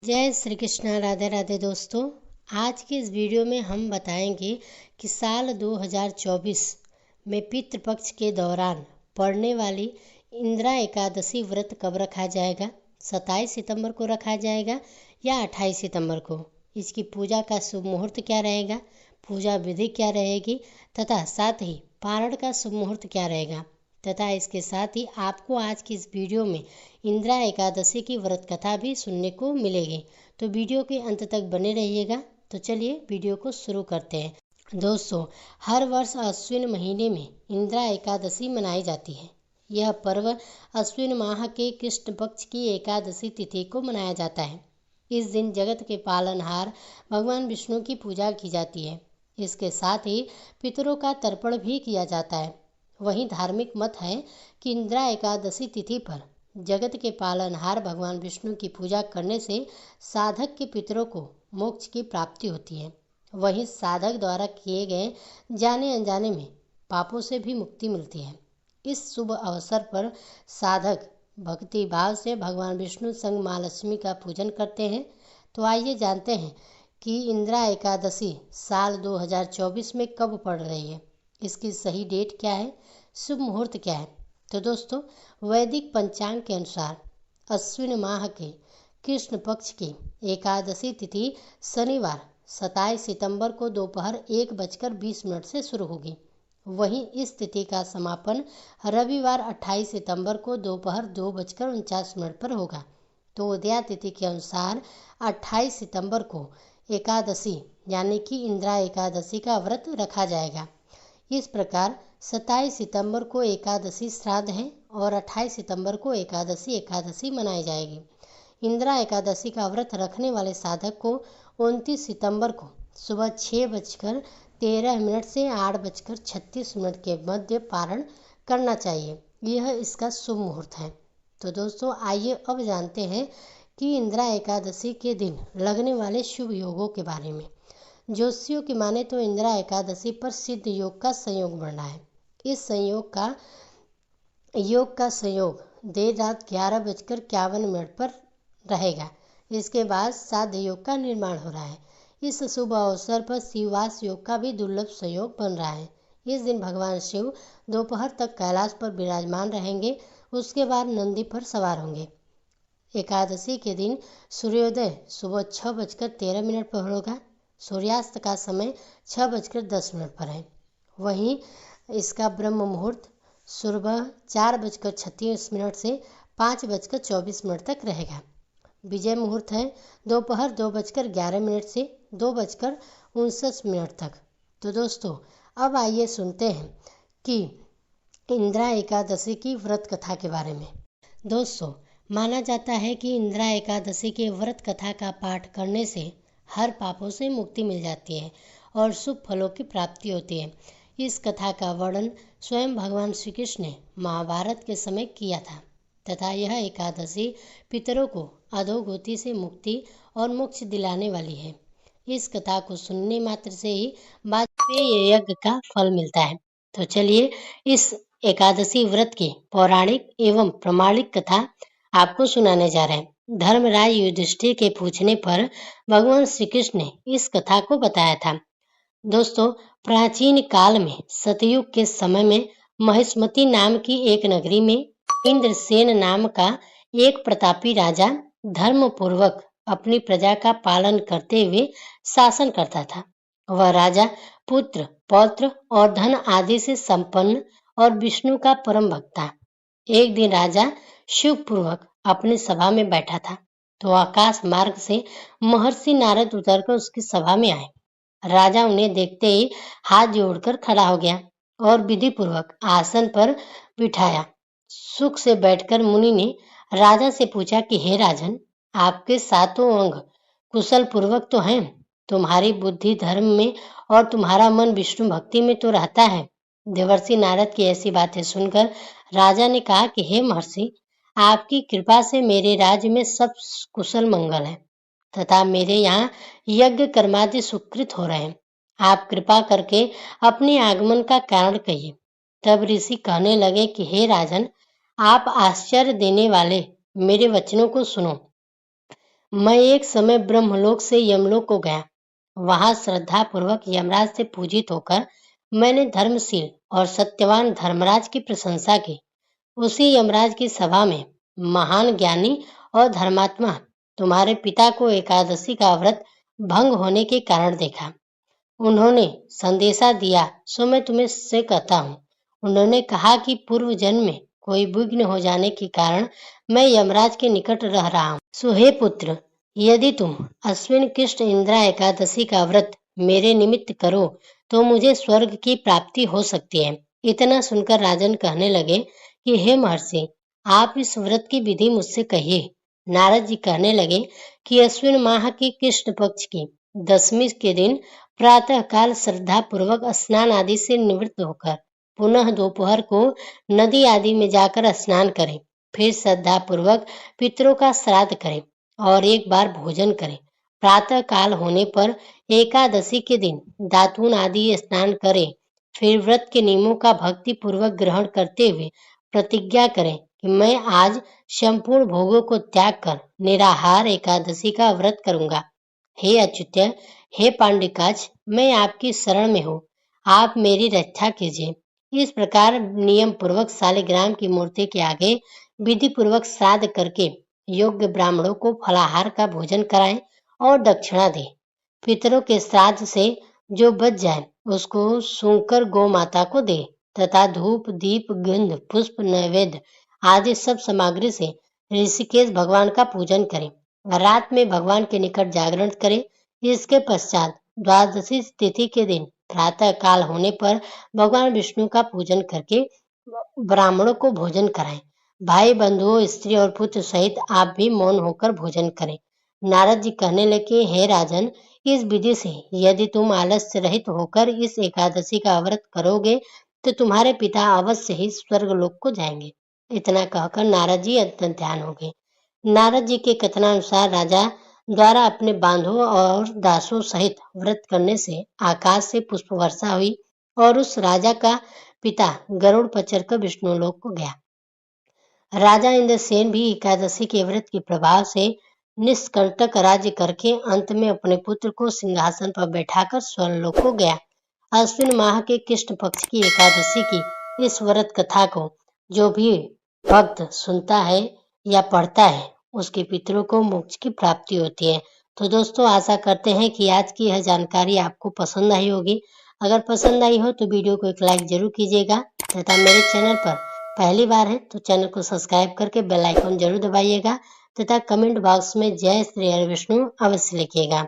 जय श्री कृष्णा। राधे राधे दोस्तों। आज की इस वीडियो में हम बताएंगे कि साल 2024 में पितृपक्ष के दौरान पड़ने वाली इंदिरा एकादशी व्रत कब रखा जाएगा। 27 सितंबर को रखा जाएगा या 28 सितंबर को। इसकी पूजा का शुभ मुहूर्त क्या रहेगा, पूजा विधि क्या रहेगी तथा साथ ही पारण का शुभ मुहूर्त क्या रहेगा तथा इसके साथ ही आपको आज की इस वीडियो में इंदिरा एकादशी की व्रत कथा भी सुनने को मिलेगी। तो वीडियो के अंत तक बने रहिएगा। तो चलिए वीडियो को शुरू करते हैं। दोस्तों, हर वर्ष अश्विन महीने में इंदिरा एकादशी मनाई जाती है। यह पर्व अश्विन माह के कृष्ण पक्ष की एकादशी तिथि को मनाया जाता है। इस दिन जगत के पालनहार भगवान विष्णु की पूजा की जाती है। इसके साथ ही पितरों का तर्पण भी किया जाता है। वहीं धार्मिक मत है कि इंदिरा एकादशी तिथि पर जगत के पालनहार भगवान विष्णु की पूजा करने से साधक के पितरों को मोक्ष की प्राप्ति होती है। वहीं साधक द्वारा किए गए जाने अनजाने में पापों से भी मुक्ति मिलती है। इस शुभ अवसर पर साधक भक्ति भाव से भगवान विष्णु संग माँ लक्ष्मी का पूजन करते हैं। तो आइए जानते हैं कि इंदिरा एकादशी साल 2024 में कब पड़ रही है, इसकी सही डेट क्या है, शुभ मुहूर्त क्या है। तो दोस्तों, वैदिक पंचांग के अनुसार अश्विन माह के कृष्ण पक्ष की एकादशी तिथि शनिवार 27 सितंबर को दोपहर 1:20 से शुरू होगी। वहीं इस तिथि का समापन रविवार 28 सितंबर को दोपहर 2:49 पर होगा। तो उदया तिथि के अनुसार 28 सितंबर को एकादशी यानी कि इंदिरा एकादशी का व्रत रखा जाएगा। इस प्रकार 27 सितंबर को एकादशी श्राद्ध है और 28 सितंबर को एकादशी मनाई जाएगी। इंदिरा एकादशी का व्रत रखने वाले साधक को 29 सितंबर को सुबह 6:13 से 8:36 के मध्य पारण करना चाहिए। यह इसका शुभ मुहूर्त है। तो दोस्तों, आइए अब जानते हैं कि इंदिरा एकादशी के दिन लगने वाले शुभ योगों के बारे में। ज्योतिषियों की माने तो इंदिरा एकादशी पर सिद्ध योग का संयोग बन रहा है। इस योग का संयोग देर रात 11:51 पर रहेगा। इसके बाद साध्य योग का निर्माण हो रहा है। इस शुभ अवसर पर शिववास योग का भी दुर्लभ संयोग बन रहा है। इस दिन भगवान शिव दोपहर तक कैलाश पर विराजमान रहेंगे। उसके बाद नंदी पर सवार होंगे। एकादशी के दिन सूर्योदय सुबह 6:13 पर होगा। सूर्यास्त का समय 6:10 पर है। वहीं इसका ब्रह्म मुहूर्त सुबह 4:36 से 5:24 तक रहेगा। विजय मुहूर्त है दोपहर 2:11 से 2:59 तक। तो दोस्तों, अब आइए सुनते हैं कि इंदिरा एकादशी की व्रत कथा के बारे में। दोस्तों, माना जाता है कि इंदिरा एकादशी के व्रत कथा का पाठ करने से हर पापों से मुक्ति मिल जाती है और शुभ फलों की प्राप्ति होती है। इस कथा का वर्णन स्वयं भगवान श्री कृष्ण ने महाभारत के समय किया था तथा यह एकादशी पितरों को अधोगति से मुक्ति और मोक्ष दिलाने वाली है। इस कथा को सुनने मात्र से ही वाजपेय यज्ञ का फल मिलता है। तो चलिए इस एकादशी व्रत की पौराणिक एवं प्रमाणिक कथा आपको सुनाने जा रहे हैं। धर्मराज युधिष्ठिर के पूछने पर भगवान श्री कृष्ण ने इस कथा को बताया था। दोस्तों, प्राचीन काल में सतयुग के समय में महिष्मती नाम की एक नगरी में इंद्रसेन नाम का एक प्रतापी राजा धर्म पूर्वक अपनी प्रजा का पालन करते हुए शासन करता था। वह राजा पुत्र पौत्र और धन आदि से संपन्न और विष्णु का परम भक्त था। एक दिन राजा शिव पूर्वक अपनी सभा में बैठा था तो आकाश मार्ग से महर्षि नारद उतरकर उसकी सभा में आए। राजा उन्हें देखते ही हाथ जोड़कर खड़ा हो गया और विधि पूर्वक आसन पर बिठाया। सुख से बैठकर मुनि ने राजा से पूछा कि हे राजन, आपके सातों अंग कुशल पूर्वक तो हैं, तुम्हारी बुद्धि धर्म में और तुम्हारा मन विष्णु भक्ति में तो रहता है। देवर्षि नारद की ऐसी बातें सुनकर राजा ने कहा कि हे महर्षि, आपकी कृपा से मेरे राज्य में सब कुशल मंगल है तथा मेरे यहाँ यज्ञ कर्मादि सुकृत हो रहे हैं। आप कृपा करके अपने आगमन का कारण कहिए। तब ऋषि कहने लगे कि हे राजन, आप आश्चर्य देने वाले मेरे वचनों को सुनो। मैं एक समय ब्रह्मलोक से यमलोक को गया। वहां श्रद्धा पूर्वक यमराज से पूजित होकर मैंने धर्मशील और सत्यवान धर्मराज की प्रशंसा की। उसी यमराज की सभा में महान ज्ञानी और धर्मात्मा तुम्हारे पिता को एकादशी का व्रत भंग होने के कारण देखा। उन्होंने संदेशा दिया, सो मैं तुम्हें से कहता हूँ। उन्होंने कहा कि पूर्व जन्म में कोई विघ्न हो जाने के कारण मैं यमराज के निकट रह रहा हूँ। सो हे पुत्र, यदि तुम अश्विन कृष्ण इंद्रा एकादशी का व्रत मेरे निमित्त करो तो मुझे स्वर्ग की प्राप्ति हो सकती है। इतना सुनकर राजन कहने लगे कि हे महर्षि, आप इस व्रत की विधि मुझसे कहिए। नारद जी कहने लगे कि अश्विन माह की कृष्ण पक्ष की दशमी के दिन प्रातः काल श्रद्धा पूर्वक स्नान आदि से निवृत्त होकर पुनः दोपहर को नदी आदि में जाकर स्नान करें। फिर श्रद्धा पूर्वक पितरों का श्राद्ध करें और एक बार भोजन करें। प्रातः काल होने पर एकादशी के दिन दातून आदि स्नान करें। फिर व्रत के नियमों का भक्ति पूर्वक ग्रहण करते हुए प्रतिज्ञा करें कि मैं आज संपूर्ण भोगों को त्याग कर निराहार एकादशी का व्रत करूंगा। हे अच्युत्य, हे पांडिकाज, मैं आपकी शरण में हूँ, आप मेरी रक्षा कीजिए। इस प्रकार नियम पूर्वक शालिग्राम की मूर्ति के आगे विधि पूर्वक श्राद्ध करके योग्य ब्राह्मणों को फलाहार का भोजन कराएं और दक्षिणा दें। पितरों के श्राद्ध से जो बच जाए उसको सूंघकर गौ माता को दे तथा धूप दीप गंध पुष्प नैवेद्य आदि सब सामग्री से ऋषिकेश भगवान का पूजन करें। रात में भगवान के निकट जागरण करें। इसके पश्चात द्वादशी तिथि के दिन प्रातः काल होने पर भगवान विष्णु का पूजन करके ब्राह्मणों को भोजन कराएं। भाई बंधुओं स्त्री और पुत्र सहित आप भी मौन होकर भोजन करें। नारद जी कहने लगे, हे राजन, इस विधि से यदि तुम आलस्य रहित होकर इस एकादशी का व्रत करोगे तो तुम्हारे पिता अवश्य ही स्वर्गलोक को जाएंगे। इतना कहकर नारद जी अत्यंत ध्यान हो गए। नारद जी के कथनानुसार राजा द्वारा अपने बांधवों और दासों सहित व्रत करने से आकाश से पुष्प वर्षा हुई और उस राजा का पिता गरुड़ पर चढ़कर विष्णुलोक को गया। राजा इंद्रसेन भी एकादशी के व्रत के प्रभाव से निष्कंटक राज्य करके अंत में अपने पुत्र को सिंहासन पर बैठाकर स्वर्गलोक को गया। अश्विन माह के कृष्ण पक्ष की एकादशी की इस व्रत कथा को जो भी भक्त सुनता है या पढ़ता है उसके पितरों को मोक्ष की प्राप्ति होती है। तो दोस्तों, आशा करते हैं कि आज की यह जानकारी आपको पसंद आई होगी। अगर पसंद आई हो तो वीडियो को एक लाइक जरूर कीजिएगा तथा मेरे चैनल पर पहली बार है तो चैनल को सब्सक्राइब करके बेल आइकन जरूर दबाइएगा तथा कमेंट बॉक्स में जय श्री हरि विष्णु अवश्य लिखिएगा।